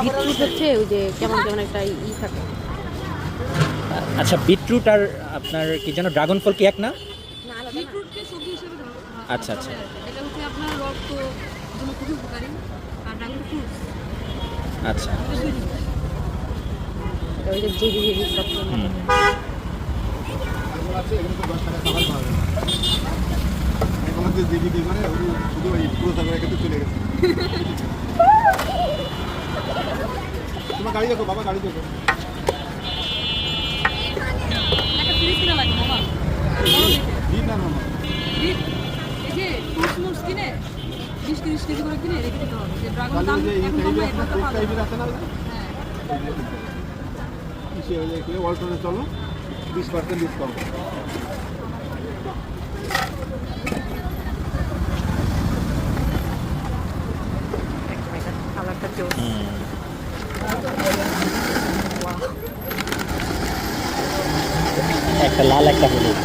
Beetroot হচ্ছে ওই যে কেমন কেমন একটা থাকে। আচ্ছা, বিটরুট আর আপনার কি যেন ড্রাগন ফল কি এক না? বিটরুটকে সবজি হিসেবে আচ্ছা আচ্ছা, এটা হচ্ছে আপনার রক্ত জন্য খুবই উপকারী, আর ড্রাগন ফ্রুট আচ্ছা। ওই যে জেলি জেলি সব আছে এখানে তো 10 টাকা খাবার পাওয়া যায়। এখন যে জিডি মানে ওই শুধু ওই পুরো সাগরে কিন্তু চলে গেছে। তোমার গাড়ি দেখো বাবা, গাড়ি দেখো। একটা ফ্রিজ কিনা লাগবে মামা। দিন না মামা। এই যে ফ্রুটস কিনে 20-30 কেজি করে কিনে রেখে দিতে হবে। যে ড্রাগন দাম তাহলে যে এই এখন কম টাইপের এখন তো পাওয়া টাইপের আছে না? হ্যাঁ। কিসে হয়ে যায় কি অল্টারনেট চলো 20% ডিসকাউন্ট। কালারটা কেউ একটা লাল একটা হলুদ।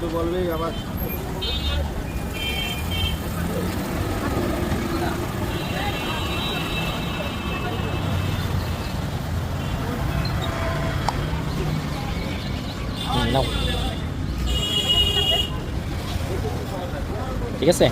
তো বলবেই আবার নাও, ঠিক আছে।